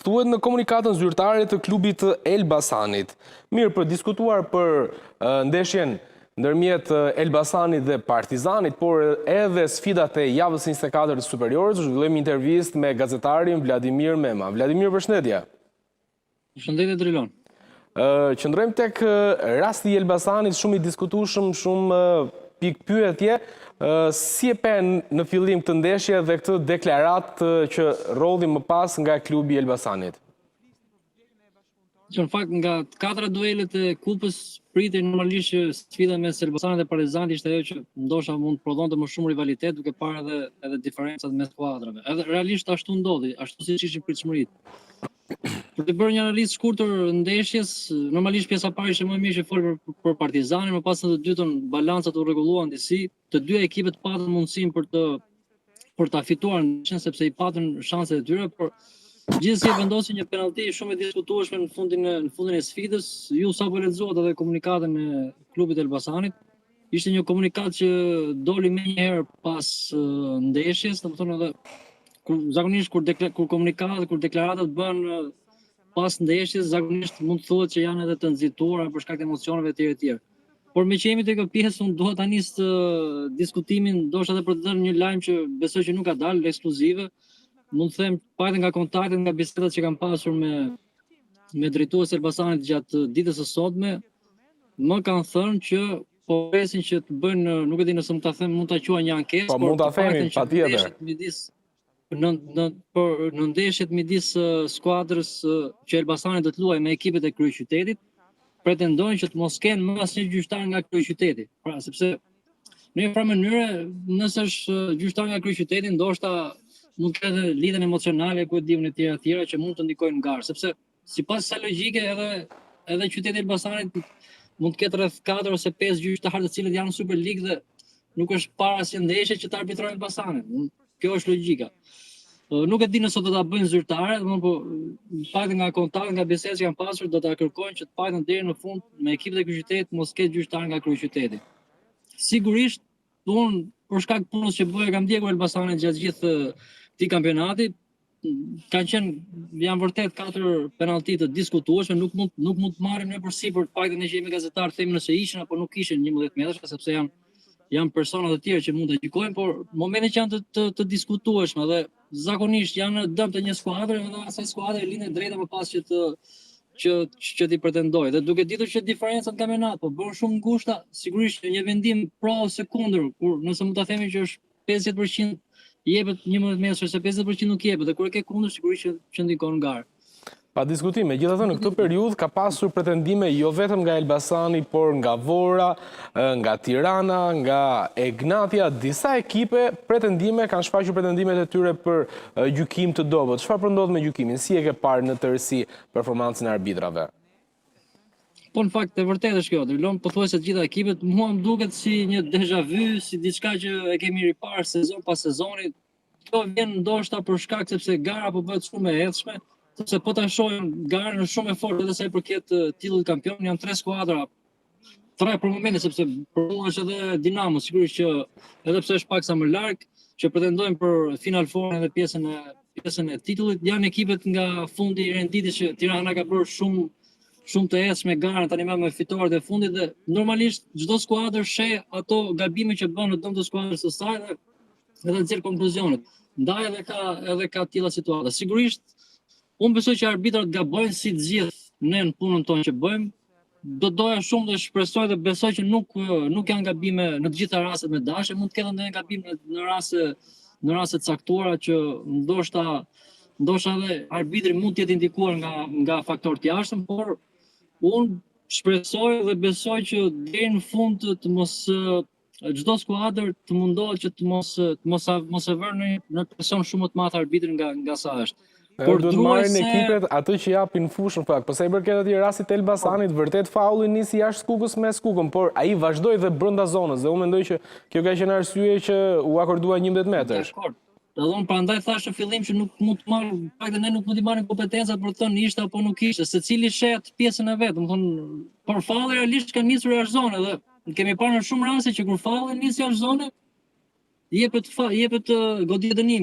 thuhet në komunikatën zyrtare të klubit të Elbasanit. Mirë, për diskutuar për ndeshjen ndërmjet Elbasanit dhe Partizanit, por edhe sfidat e javës 24 të superiorës, zhvillojmë intervistë me gazetarin Vladimir Mema. Vladimir, përshëndetje. Përshëndetje Drilon. Qëndrojmë tek rasti i Elbasanit, shumë i diskutueshëm, shumë pikë pyetje. Si e pen në fillim këtë ndeshje dhe këtë deklarat që rodhi më pas nga klubi i Elbasanit? Që në fakt nga 4 duelet e kupës pritej normalisht që sfida mes Elbasanit dhe Partizanit ishte ajo që ndoshta mund të prodhonte më shumë rivalitet, duke parë edhe diferencat mes skuadrave. Edhe realisht ashtu ndodhi, ashtu siç ishin pritshmëritë. Për të bërë një analizë shkurtër ndeshjes, normalisht pjesa e parë ishte më mirë që fol për Partizanin, më pas në të dytën balancat u rregulluan disi, të dy ekipet patën mundësinë për ta fituar ndeshjen sepse i patën shanset e tyre, por gjithsesi vendosi një penallti shumë e diskutueshme në fundin e sfidës. Ju sapo lexuat edhe komunikatën e klubit të Elbasanit. Ishte një komunikat që doli më një herë pas ndeshjes, domethënë edhe zakonisht kur deklaratat bëhen pas ndeshjes, zakonisht mund të thuhet që janë edhe të nxituara për shkak të emocioneve të tjera. Por me që jemi te kjo pjesë, unë dua ta nis diskutimin, ndoshta edhe për të dhënë një lajm që besoj që nuk ka dalë ekskluzive. Mund të them pak nga kontaktet, nga bisedat që kam pasur me drejtues Elbasanit gjatë ditës së sotme, më kanë thënë që po presin që të bëjnë, nuk e di nëse mund ta them, mund ta quajnë një ankesë, po mund ta themi patjetër. Në ndeshjet midis skuadrës që Elbasani do të luajë me ekipet e kryeqytetit, pretendojnë që të mos kenë më asnjë gjyqtar nga kryeqyteti. Pra, sepse në një farë mënyrë, nëse është gjyqtar nga kryeqyteti, ndoshta mund të ketë lidhjen emocionale ku e diun e tjera që mund të ndikojnë në garë, sepse sipas sa logjike edhe qyteti i Elbasanit mund të ketë rreth 4 ose 5 gjyqtarë të cilët janë në Super League dhe nuk është para asnjë ndeshje që të arbitrojnë Elbasanin. Kjo është logjika. Nuk e di nëse do ta bëjnë zyrtare, po pak nga kontakt, nga bisedat që kanë pasur, do ta kërkojnë që të paktën deri në fund me ekipet e kryeqytetit mos ketë gjyqtar nga kryeqyteti. Sigurisht, unë për shkak të punës që bëj kam ndjekur Elbasanin gjatë gjithë këtij kampionati, kanë janë vërtet 4 penallti të diskutueshme, nuk mund të marrim ne përsipër, paktën ne që jemi gazetar themi nëse ishin apo nuk ishin 11 metra, sepse janë persona të tjerë që mund të gjykojnë, por momentet që janë të diskutueshme dhe zakonisht janë dëm të një skuadre dhe asaj skuadre lindet drejta më pas që ti pretendojë. Dhe duke ditur që diferencat në kampionat po bën shumë ngushta, sigurisht një vendim pro ose kundër, kur nëse mund ta themi që është 50% jepet 11 metra, ose 50% nuk jepet, dhe kur e ke kundër sigurisht që ndikon garë. Pa diskutim, megjithatë në këtë periudhë ka pasur pretendime jo vetëm nga Elbasani, por nga Vora, nga Tirana, nga Egnatia, disa ekipe kanë shfaqur pretendimet e tyre për gjykim të dobët. Çfarë ndodh me gjykimin? Si e ke parë në tërësi performancën e arbitrave? Po në fakt e vërtetë është kjo, Drilon, pothuajse të gjitha ekipet, mua më duket si një déjà vu, si diçka që e kemi riparë sezon pas sezoni. Kjo vjen ndoshta për shkak sepse gara po bëhet shumë e hedhshme. Sepse po ta shohim garën është shumë e fortë edhe sa i përket titullit kampion, janë 3 skuadra, 3 për momentin, sepse për mua është edhe Dinamo, sigurisht që edhe pse është pak sa më larg, që pretendojnë për Final Four dhe pjesën e titullit, janë ekipet nga fundi i renditit që Tirana ka bërë shumë të ecshme garën tani me fitoret e fundit dhe normalisht çdo skuadër sheh ato gabime që bën në dëm të skuadrës së saj dhe nxjerr konkluzionet. Ndaj edhe ka tilla situata. Sigurisht unë besoj që arbitrat gabojnë si të gjithë ne në punën tonë që bëjmë. Do doja shumë dhe shpresoj dhe besoj që nuk janë gabime në të gjitha rastet me dashje, mund të ketë ndonjë gabim në raste të caktuara që ndoshta edhe arbitri mund të jetë indikuar nga faktorë të jashtëm, por unë shpresoj dhe besoj që deri në fund të mos çdo skuadër të mundohet që të mos e vërë në presion shumë të madh arbitrin nga sa është. Por duhet marrin ekipet atë që japin fushën fakt. Po sa i përket atij rastit të Elbasanit, vërtet faulli nisi jashtë Skukës me Skukën, por ai vazhdoi dhe brenda zonës dhe unë mendoj që kjo ka qenë arsye që u akordua 11 metrash. Dakor. Edhe prandaj thash në fillim që nuk mund të marr, paktën ne nuk mund të marrim kompetenca për të thënë ishte apo nuk ishte, secili shet pjesën e vet, domethënë por falli realisht ka nisur jashtë zonë dhe kemi parë në shumë raste që kur falli nis jashtë zonë jepet goditje dënimi.